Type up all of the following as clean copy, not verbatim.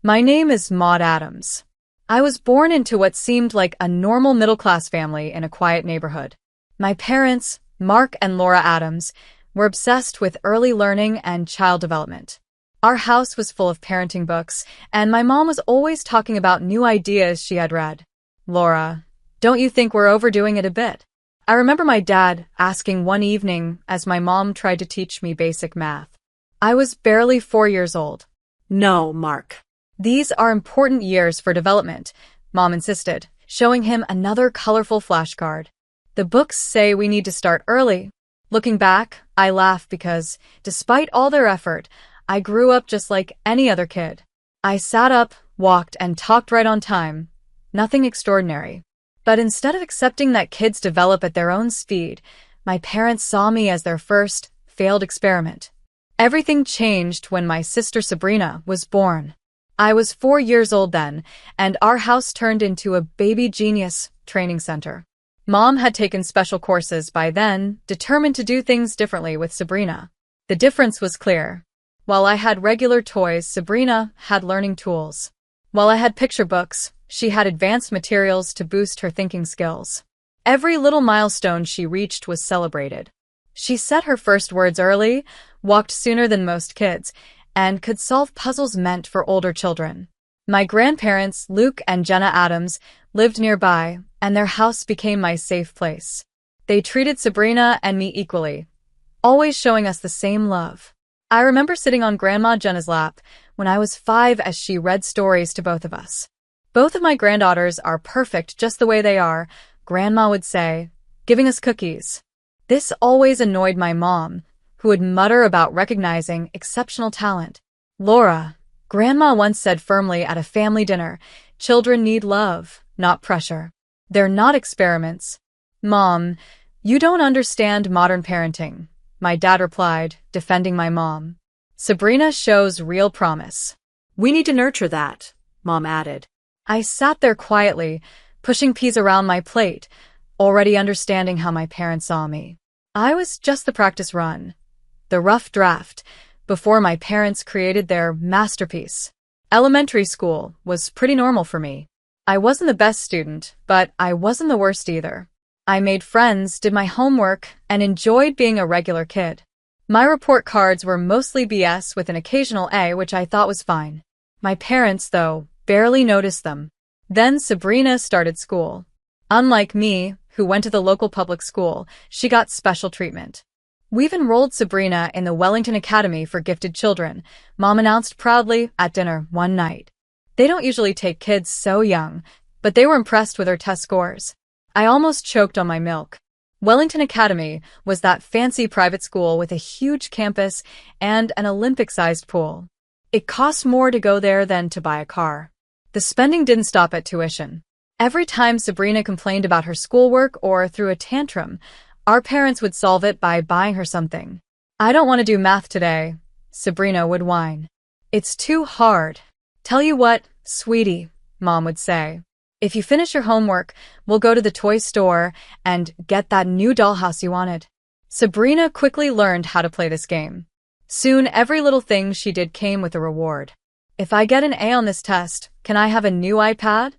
My name is Maud Adams. I was born into what seemed like a normal middle-class family in a quiet neighborhood. My parents, Mark and Laura Adams, were obsessed with early learning and child development. Our house was full of parenting books, and my mom was always talking about new ideas she had read. Laura, don't you think we're overdoing it a bit? I remember my dad asking one evening as my mom tried to teach me basic math. I was barely 4 years old. No, Mark. These are important years for development, Mom insisted, showing him another colorful flashcard. The books say we need to start early. Looking back, I laugh because, despite all their effort, I grew up just like any other kid. I sat up, walked, and talked right on time. Nothing extraordinary. But instead of accepting that kids develop at their own speed, my parents saw me as their first, failed experiment. Everything changed when my sister Sabrina was born. I was 4 years old then, and our house turned into a baby genius training center. Mom had taken special courses by then, determined to do things differently with Sabrina. The difference was clear. While I had regular toys, Sabrina had learning tools. While I had picture books, she had advanced materials to boost her thinking skills. Every little milestone she reached was celebrated. She said her first words early, walked sooner than most kids, and could solve puzzles meant for older children. My grandparents, Luke and Jenna Adams, lived nearby, and their house became my safe place. They treated Sabrina and me equally, always showing us the same love. I remember sitting on Grandma Jenna's lap when I was 5 as she read stories to both of us. Both of my granddaughters are perfect just the way they are, Grandma would say, giving us cookies. This always annoyed my mom, who would mutter about recognizing exceptional talent. Laura, Grandma once said firmly at a family dinner, children need love, not pressure. They're not experiments. Mom, you don't understand modern parenting, my dad replied, defending my mom. Sabrina shows real promise. We need to nurture that, Mom added. I sat there quietly, pushing peas around my plate, already understanding how my parents saw me. I was just the practice run, the rough draft, before my parents created their masterpiece. Elementary school was pretty normal for me. I wasn't the best student, but I wasn't the worst either. I made friends, did my homework, and enjoyed being a regular kid. My report cards were mostly BS with an occasional A, which I thought was fine. My parents, though, barely noticed them. Then Sabrina started school. Unlike me, who went to the local public school, she got special treatment. We've enrolled Sabrina in the Wellington Academy for Gifted Children, Mom announced proudly at dinner one night. They don't usually take kids so young, but they were impressed with her test scores. I almost choked on my milk. Wellington Academy was that fancy private school with a huge campus and an Olympic-sized pool. It cost more to go there than to buy a car. The spending didn't stop at tuition. Every time Sabrina complained about her schoolwork or threw a tantrum, our parents would solve it by buying her something. I don't want to do math today, Sabrina would whine. It's too hard. Tell you what, sweetie, Mom would say. If you finish your homework, we'll go to the toy store and get that new dollhouse you wanted. Sabrina quickly learned how to play this game. Soon, every little thing she did came with a reward. If I get an A on this test, can I have a new iPad?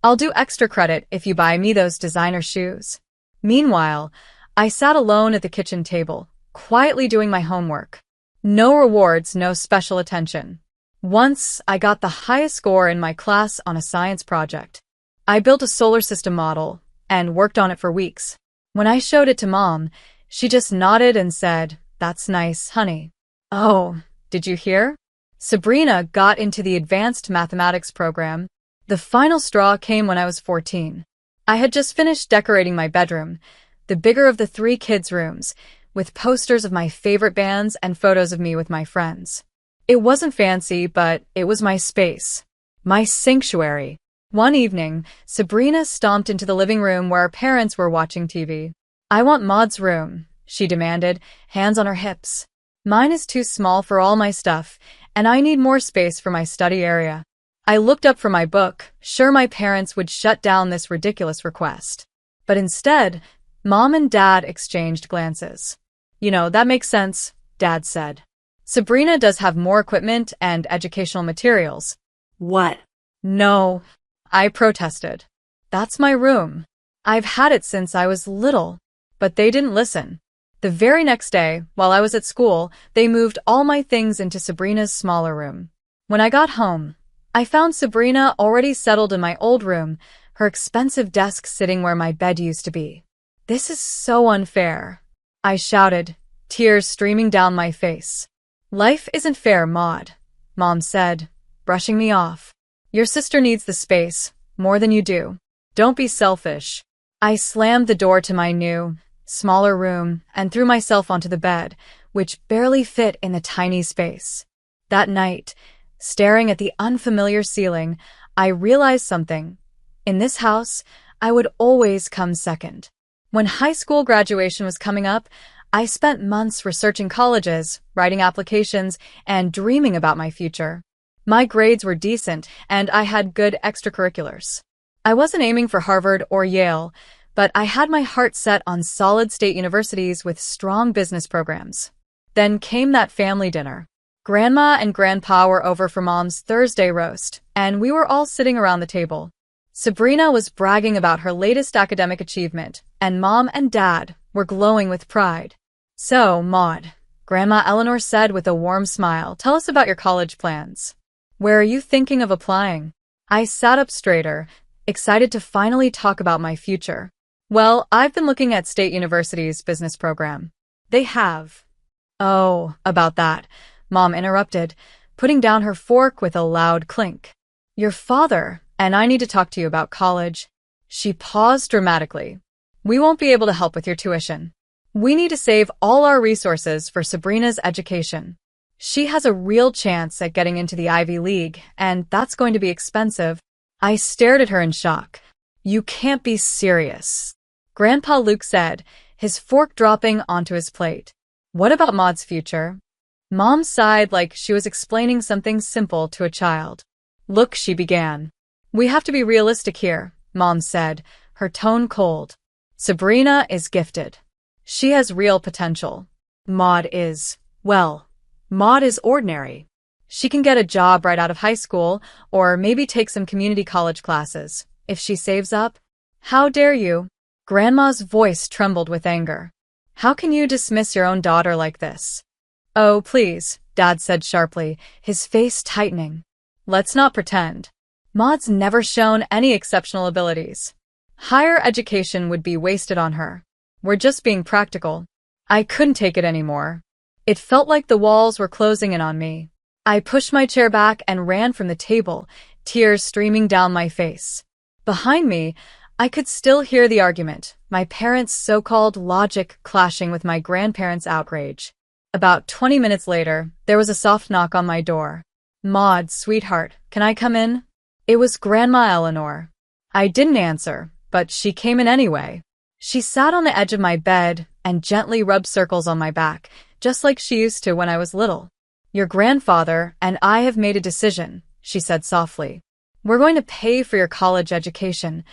I'll do extra credit if you buy me those designer shoes. Meanwhile, I sat alone at the kitchen table, quietly doing my homework. No rewards, no special attention. Once, I got the highest score in my class on a science project. I built a solar system model and worked on it for weeks. When I showed it to Mom, she just nodded and said, "That's nice, honey." Oh, did you hear? Sabrina got into the advanced mathematics program. The final straw came when I was 14. I had just finished decorating my bedroom, the bigger of the 3 kids' rooms, with posters of my favorite bands and photos of me with my friends. It wasn't fancy, but it was my space, my sanctuary. One evening, Sabrina stomped into the living room where our parents were watching TV. "I want Maud's room," she demanded, hands on her hips. "Mine is too small for all my stuff, and I need more space for my study area." I looked up from my book, sure my parents would shut down this ridiculous request. But instead, Mom and Dad exchanged glances. "You know, that makes sense," Dad said. "Sabrina does have more equipment and educational materials." What? No, I protested. That's my room. I've had it since I was little. But they didn't listen. The very next day, while I was at school, they moved all my things into Sabrina's smaller room. When I got home, I found Sabrina already settled in my old room, her expensive desk sitting where my bed used to be. This is so unfair, I shouted, tears streaming down my face. Life isn't fair, Maud, Mom said, brushing me off. Your sister needs the space, more than you do. Don't be selfish. I slammed the door to my new, smaller room and threw myself onto the bed, which barely fit in the tiny space. That night, staring at the unfamiliar ceiling, I realized something. In this house, I would always come second. When high school graduation was coming up, I spent months researching colleges, writing applications, and dreaming about my future. My grades were decent, and I had good extracurriculars. I wasn't aiming for Harvard or Yale, but I had my heart set on solid state universities with strong business programs. Then came that family dinner. Grandma and Grandpa were over for Mom's Thursday roast, and we were all sitting around the table. Sabrina was bragging about her latest academic achievement, and Mom and Dad were glowing with pride. So, Maud, Grandma Eleanor said with a warm smile, tell us about your college plans. Where are you thinking of applying? I sat up straighter, excited to finally talk about my future. Well, I've been looking at State University's business program. They have. Oh, about that, Mom interrupted, putting down her fork with a loud clink. Your father and I need to talk to you about college. She paused dramatically. We won't be able to help with your tuition. We need to save all our resources for Sabrina's education. She has a real chance at getting into the Ivy League, and that's going to be expensive. I stared at her in shock. You can't be serious. Grandpa Luke said, his fork dropping onto his plate. What about Maud's future? Mom sighed like she was explaining something simple to a child. Look, she began. We have to be realistic here, Mom said, her tone cold. Sabrina is gifted. She has real potential. Maud is ordinary. She can get a job right out of high school, or maybe take some community college classes, if she saves up. How dare you? Grandma's voice trembled with anger. How can you dismiss your own daughter like this? Oh, please, Dad said sharply, his face tightening. Let's not pretend. Maud's never shown any exceptional abilities. Higher education would be wasted on her. We're just being practical. I couldn't take it anymore. It felt like the walls were closing in on me. I pushed my chair back and ran from the table, tears streaming down my face. Behind me, I could still hear the argument, my parents' so-called logic clashing with my grandparents' outrage. About 20 minutes later, there was a soft knock on my door. Maud, sweetheart, can I come in? It was Grandma Eleanor. I didn't answer, but she came in anyway. She sat on the edge of my bed and gently rubbed circles on my back, just like she used to when I was little. Your grandfather and I have made a decision, she said softly. We're going to pay for your college education.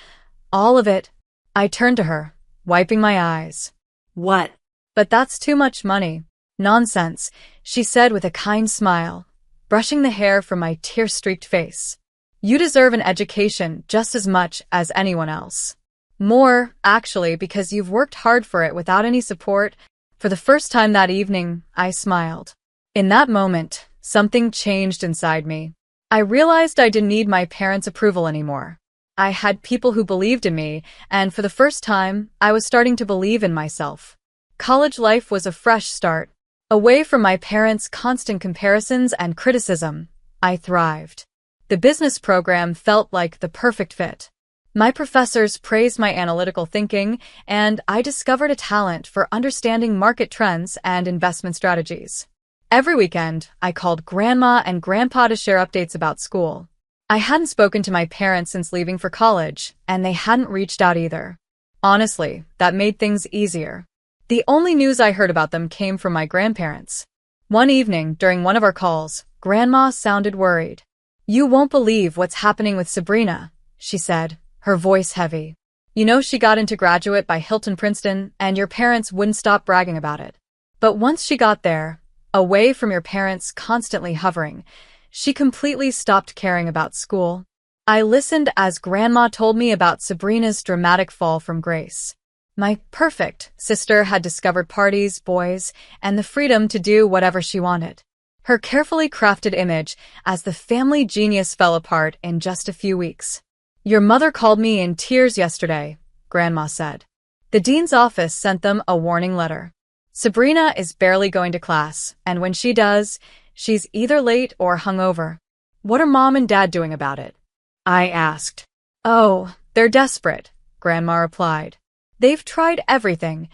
All of it. I turned to her, wiping my eyes. What? But that's too much money. Nonsense, she said with a kind smile, brushing the hair from my tear-streaked face. You deserve an education just as much as anyone else. More, actually, because you've worked hard for it without any support. For the first time that evening, I smiled. In that moment, something changed inside me. I realized I didn't need my parents' approval anymore. I had people who believed in me, and for the first time, I was starting to believe in myself. College life was a fresh start. Away from my parents' constant comparisons and criticism, I thrived. The business program felt like the perfect fit. My professors praised my analytical thinking, and I discovered a talent for understanding market trends and investment strategies. Every weekend, I called Grandma and Grandpa to share updates about school. I hadn't spoken to my parents since leaving for college, and they hadn't reached out either. Honestly, that made things easier. The only news I heard about them came from my grandparents. One evening, during one of our calls, Grandma sounded worried. You won't believe what's happening with Sabrina, she said, her voice heavy. You know she got into graduate by Hilton Princeton, and your parents wouldn't stop bragging about it. But once she got there, away from your parents constantly hovering, She completely stopped caring about school. I listened as Grandma told me about Sabrina's dramatic fall from grace. My perfect sister had discovered parties, boys, and the freedom to do whatever she wanted. Her carefully crafted image as the family genius fell apart in just a few weeks. "Your mother called me in tears yesterday," Grandma said. "The dean's office sent them a warning letter. Sabrina is barely going to class, and when she does, she's either late or hungover." "What are Mom and Dad doing about it?" I asked. "Oh, they're desperate," Grandma replied. "They've tried everything,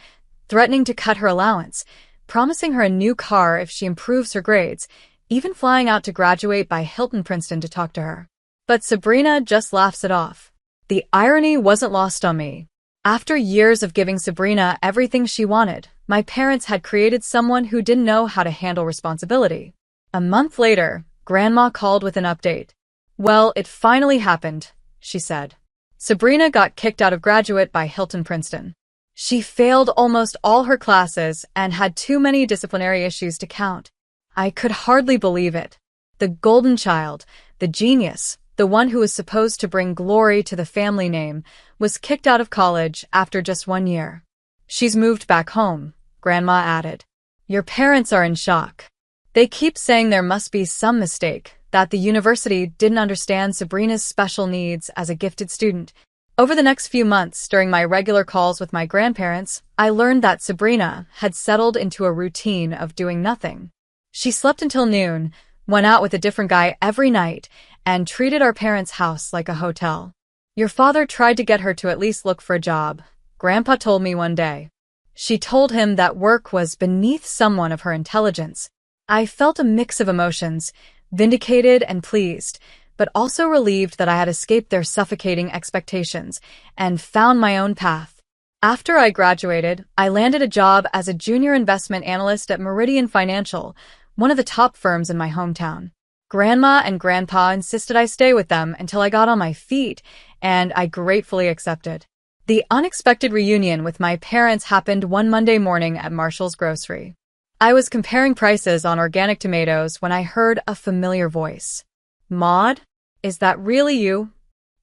threatening to cut her allowance, promising her a new car if she improves her grades, even flying out to graduate by Hilton Princeton to talk to her. But Sabrina just laughs it off." The irony wasn't lost on me. After years of giving Sabrina everything she wanted, my parents had created someone who didn't know how to handle responsibility. A month later, Grandma called with an update. "Well, it finally happened," she said. "Sabrina got kicked out of graduate by Hilton Princeton. She failed almost all her classes and had too many disciplinary issues to count." I could hardly believe it. The golden child, the genius, the one who was supposed to bring glory to the family name, was kicked out of college after just 1 year. "She's moved back home," Grandma added. "Your parents are in shock. They keep saying there must be some mistake, that the university didn't understand Sabrina's special needs as a gifted student." Over the next few months, during my regular calls with my grandparents, I learned that Sabrina had settled into a routine of doing nothing. She slept until noon, went out with a different guy every night, and treated our parents' house like a hotel. "Your father tried to get her to at least look for a job," Grandpa told me one day. She told him that work was beneath someone of her intelligence. I felt a mix of emotions, vindicated and pleased, but also relieved that I had escaped their suffocating expectations and found my own path. After I graduated, I landed a job as a junior investment analyst at Meridian Financial, one of the top firms in my hometown. Grandma and Grandpa insisted I stay with them until I got on my feet, and I gratefully accepted. The unexpected reunion with my parents happened one Monday morning at Marshall's grocery. I was comparing prices on organic tomatoes when I heard a familiar voice. "Maud? Is that really you?"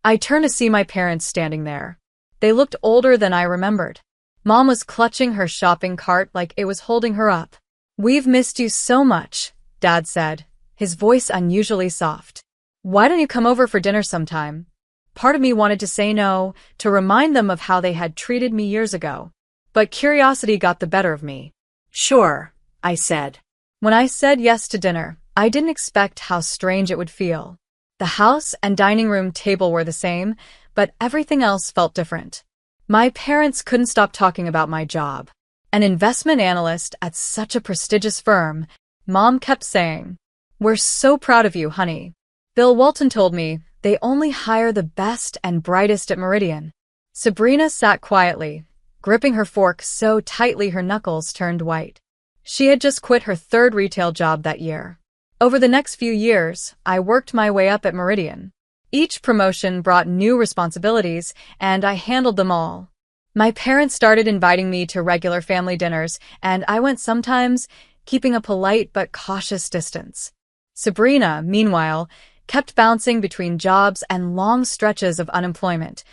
I turned to see my parents standing there. They looked older than I remembered. Mom was clutching her shopping cart like it was holding her up. "We've missed you so much," Dad said, his voice unusually soft. "Why don't you come over for dinner sometime?" Part of me wanted to say no, to remind them of how they had treated me years ago. But curiosity got the better of me. "Sure," I said. When I said yes to dinner, I didn't expect how strange it would feel. The house and dining room table were the same, but everything else felt different. My parents couldn't stop talking about my job. An investment analyst at such a prestigious firm, Mom kept saying, "We're so proud of you, honey." Bill Walton told me they only hire the best and brightest at Meridian. Sabrina sat quietly, gripping her fork so tightly her knuckles turned white. She had just quit her 3rd retail job that year. Over the next few years, I worked my way up at Meridian. Each promotion brought new responsibilities, and I handled them all. My parents started inviting me to regular family dinners, and I went sometimes, keeping a polite but cautious distance. Sabrina, meanwhile, kept bouncing between jobs and long stretches of unemployment,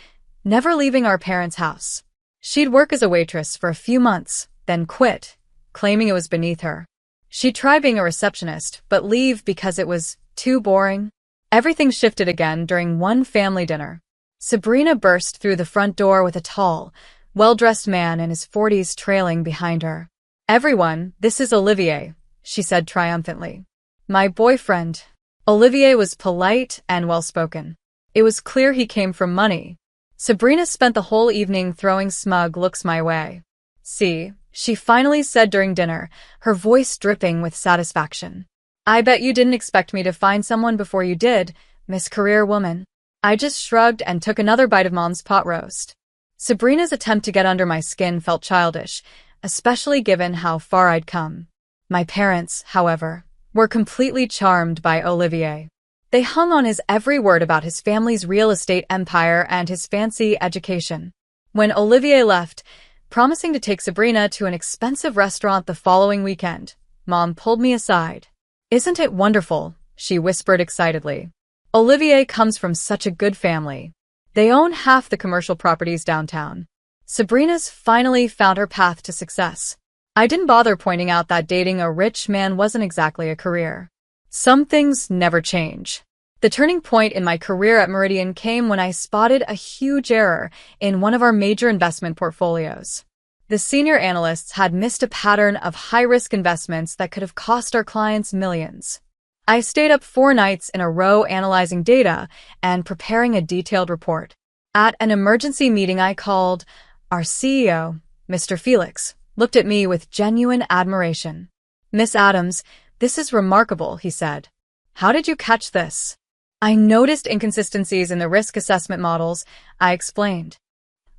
never leaving our parents' house. She'd work as a waitress for a few months, then quit, claiming it was beneath her. She'd try being a receptionist, but leave because it was too boring. Everything shifted again during one family dinner. Sabrina burst through the front door with a tall, well-dressed man in his 40s trailing behind her. "Everyone, this is Olivier," she said triumphantly. "My boyfriend." Olivier was polite and well-spoken. It was clear he came from money. Sabrina spent the whole evening throwing smug looks my way. "See," she finally said during dinner, her voice dripping with satisfaction. "I bet you didn't expect me to find someone before you did, Miss Career Woman." I just shrugged and took another bite of Mom's pot roast. Sabrina's attempt to get under my skin felt childish, especially given how far I'd come. My parents, however, were completely charmed by Olivier. They hung on his every word about his family's real estate empire and his fancy education. When Olivier left, promising to take Sabrina to an expensive restaurant the following weekend, Mom pulled me aside. "Isn't it wonderful?" she whispered excitedly. Olivier comes from such a good family. They own half the commercial properties downtown. Sabrina's finally found her path to success. I didn't bother pointing out that dating a rich man wasn't exactly a career. Some things never change. The turning point in my career at Meridian came when I spotted a huge error in one of our major investment portfolios. The senior analysts had missed a pattern of high-risk investments that could have cost our clients millions. I stayed up 4 nights in a row analyzing data and preparing a detailed report. At an emergency meeting I called, our CEO, Mr. Felix, looked at me with genuine admiration. "Miss Adams, this is remarkable," he said. "How did you catch this?" "I noticed inconsistencies in the risk assessment models," I explained.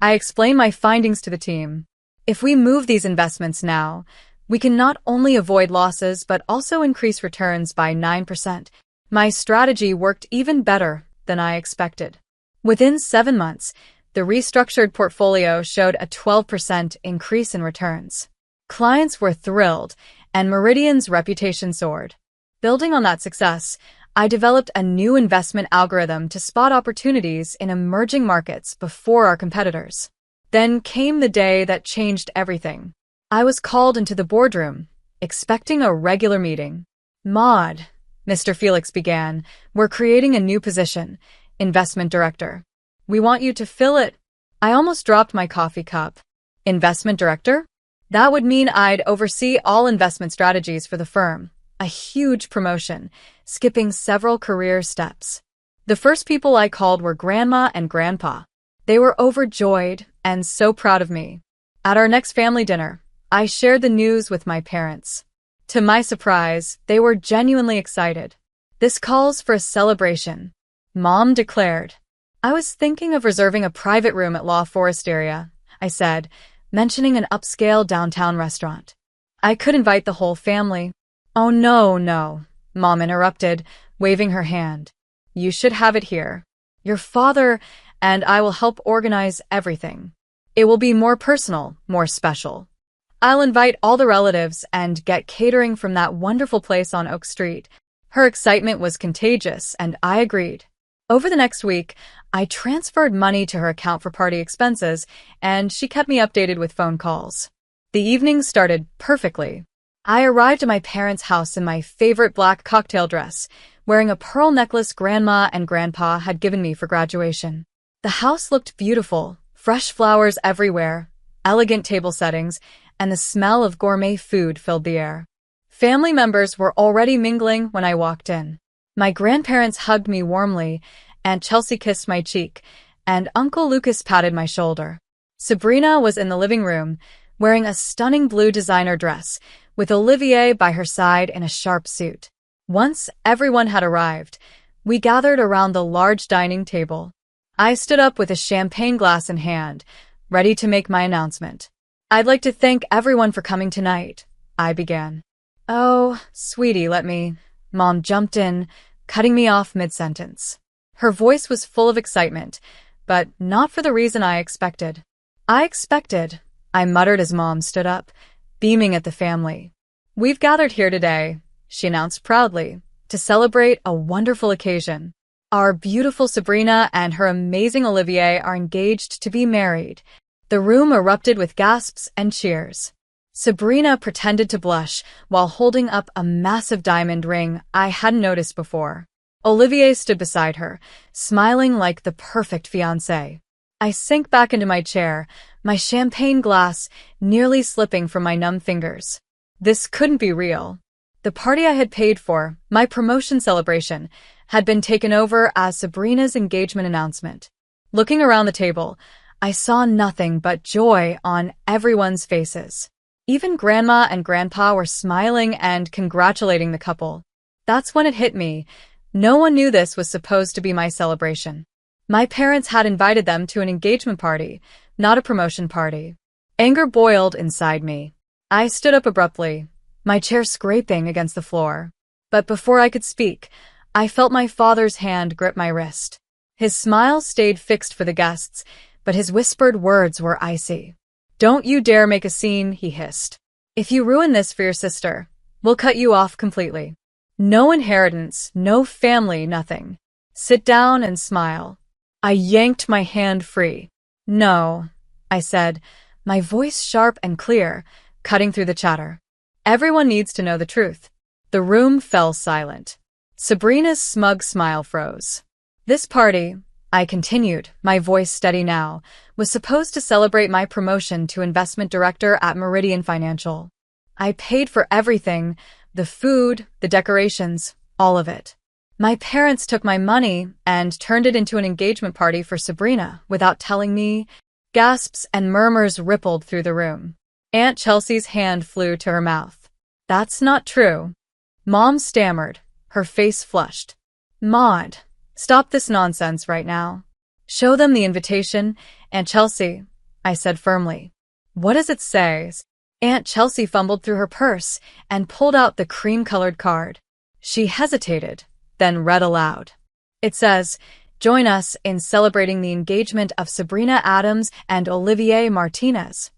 I explained my findings to the team. "If we move these investments now, we can not only avoid losses but also increase returns by 9%. My strategy worked even better than I expected. Within 7 months, the restructured portfolio showed a 12% increase in returns. Clients were thrilled, and Meridian's reputation soared. Building on that success, I developed a new investment algorithm to spot opportunities in emerging markets before our competitors. Then came the day that changed everything. I was called into the boardroom, expecting a regular meeting. "Maud," Mr. Felix began, "we're creating a new position, investment director. We want you to fill it." I almost dropped my coffee cup. Investment director? That would mean I'd oversee all investment strategies for the firm. A huge promotion, skipping several career steps. The first people I called were Grandma and Grandpa. They were overjoyed and so proud of me. At our next family dinner, I shared the news with my parents. To my surprise, they were genuinely excited. "This calls for a celebration," Mom declared. "I was thinking of reserving a private room at La Foresteria," I said, mentioning an upscale downtown restaurant. "I could invite the whole family." "Oh, no, Mom interrupted, waving her hand. "You should have it here. Your father and I will help organize everything. It will be more personal, more special. I'll invite all the relatives and get catering from that wonderful place on Oak Street." Her excitement was contagious, and I agreed. Over the next week, I transferred money to her account for party expenses, and she kept me updated with phone calls. The evening started perfectly. I arrived at my parents' house in my favorite black cocktail dress, wearing a pearl necklace Grandma and Grandpa had given me for graduation. The house looked beautiful, fresh flowers everywhere, elegant table settings, and the smell of gourmet food filled the air. Family members were already mingling when I walked in. My grandparents hugged me warmly, Aunt Chelsea kissed my cheek, and Uncle Lucas patted my shoulder. Sabrina was in the living room, wearing a stunning blue designer dress, with Olivier by her side in a sharp suit. Once everyone had arrived, we gathered around the large dining table. I stood up with a champagne glass in hand, ready to make my announcement. "I'd like to thank everyone for coming tonight," I began. "Oh, sweetie, let me..." Mom jumped in, cutting me off mid-sentence. Her voice was full of excitement, but not for the reason I expected. I muttered as Mom stood up, beaming at the family. "We've gathered here today," she announced proudly, "to celebrate a wonderful occasion. Our beautiful Sabrina and her amazing Olivier are engaged to be married." The room erupted with gasps and cheers. Sabrina pretended to blush while holding up a massive diamond ring I hadn't noticed before. Olivier stood beside her, smiling like the perfect fiancé. I sank back into my chair, my champagne glass nearly slipping from my numb fingers. This couldn't be real. The party I had paid for, my promotion celebration, had been taken over as Sabrina's engagement announcement. Looking around the table, I saw nothing but joy on everyone's faces. Even Grandma and Grandpa were smiling and congratulating the couple. That's when it hit me. No one knew this was supposed to be my celebration. My parents had invited them to an engagement party, not a promotion party. Anger boiled inside me. I stood up abruptly, my chair scraping against the floor. But before I could speak, I felt my father's hand grip my wrist. His smile stayed fixed for the guests, but his whispered words were icy. "Don't you dare make a scene," he hissed. "If you ruin this for your sister, we'll cut you off completely." No inheritance, no family, nothing. Sit down and smile. I yanked my hand free. No, I said, my voice sharp and clear, cutting through the chatter. Everyone needs to know the truth. The room fell silent. Sabrina's smug smile froze. This party, I continued, my voice steady now, was supposed to celebrate my promotion to investment director at Meridian Financial. I paid for everything, the food, the decorations, all of it. My parents took my money and turned it into an engagement party for Sabrina without telling me. Gasps and murmurs rippled through the room. Aunt Chelsea's hand flew to her mouth. That's not true. Mom stammered, her face flushed. Maud, stop this nonsense right now. Show them the invitation, Aunt Chelsea, I said firmly. What does it say? Aunt Chelsea fumbled through her purse and pulled out the cream-colored card. She hesitated, then read aloud. It says, join us in celebrating the engagement of Sabrina Adams and Olivier Martinez.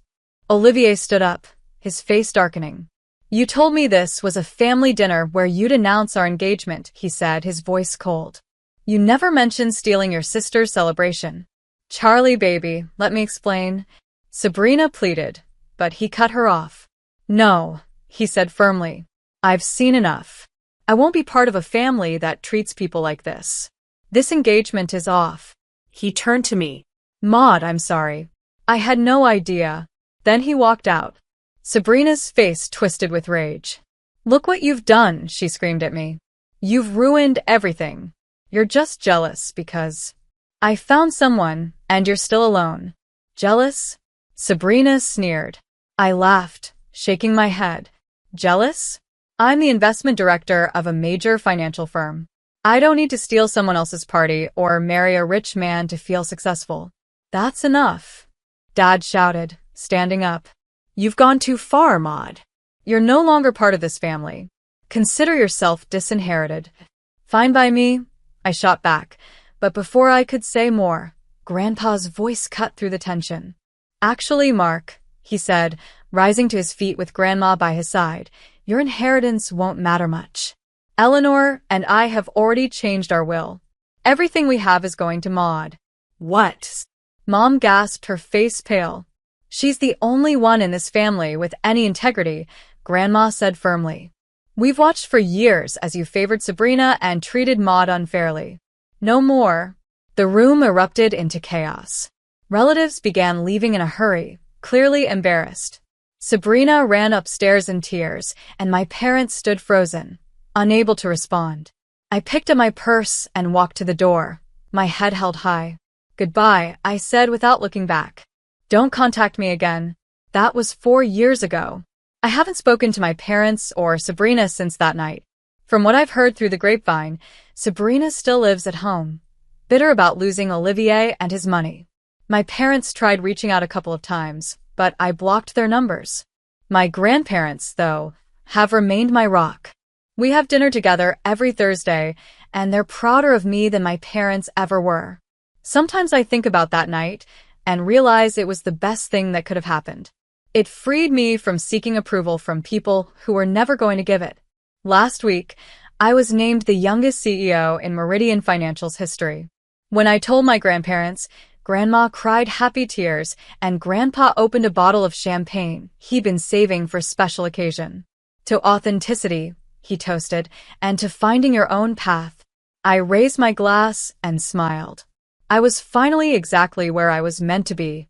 Olivier stood up, his face darkening. You told me this was a family dinner where you'd announce our engagement, he said, his voice cold. You never mentioned stealing your sister's celebration. Charlie, baby, let me explain. Sabrina pleaded, but he cut her off. No, he said firmly. I've seen enough. I won't be part of a family that treats people like this. This engagement is off. He turned to me. Maud, I'm sorry. I had no idea. Then he walked out. Sabrina's face twisted with rage. Look what you've done, she screamed at me. You've ruined everything. You're just jealous because I found someone and you're still alone. Jealous? Sabrina sneered. I laughed, shaking my head. Jealous? I'm the investment director of a major financial firm. I don't need to steal someone else's party or marry a rich man to feel successful. That's enough. Dad shouted, standing up. You've gone too far, Maud. You're no longer part of this family. Consider yourself disinherited. Fine by me, I shot back, but before I could say more, Grandpa's voice cut through the tension. Actually, Mark, he said, rising to his feet with Grandma by his side, your inheritance won't matter much. Eleanor and I have already changed our will. Everything we have is going to Maud. What? Mom gasped, her face pale. She's the only one in this family with any integrity, Grandma said firmly. We've watched for years as you favored Sabrina and treated Maud unfairly. No more. The room erupted into chaos. Relatives began leaving in a hurry, clearly embarrassed. Sabrina ran upstairs in tears, and my parents stood frozen, unable to respond. I picked up my purse and walked to the door, my head held high. Goodbye, I said without looking back. Don't contact me again. That was 4 years ago. I haven't spoken to my parents or Sabrina since that night. From what I've heard through the grapevine, Sabrina still lives at home, bitter about losing Olivier and his money. My parents tried reaching out a couple of times, but I blocked their numbers. My grandparents, though, have remained my rock. We have dinner together every Thursday, and they're prouder of me than my parents ever were. Sometimes I think about that night and realize it was the best thing that could have happened. It freed me from seeking approval from people who were never going to give it. Last week, I was named the youngest CEO in Meridian Financial's history. When I told my grandparents, Grandma cried happy tears, and Grandpa opened a bottle of champagne he'd been saving for a special occasion. To authenticity, he toasted, and to finding your own path. I raised my glass and smiled. I was finally exactly where I was meant to be.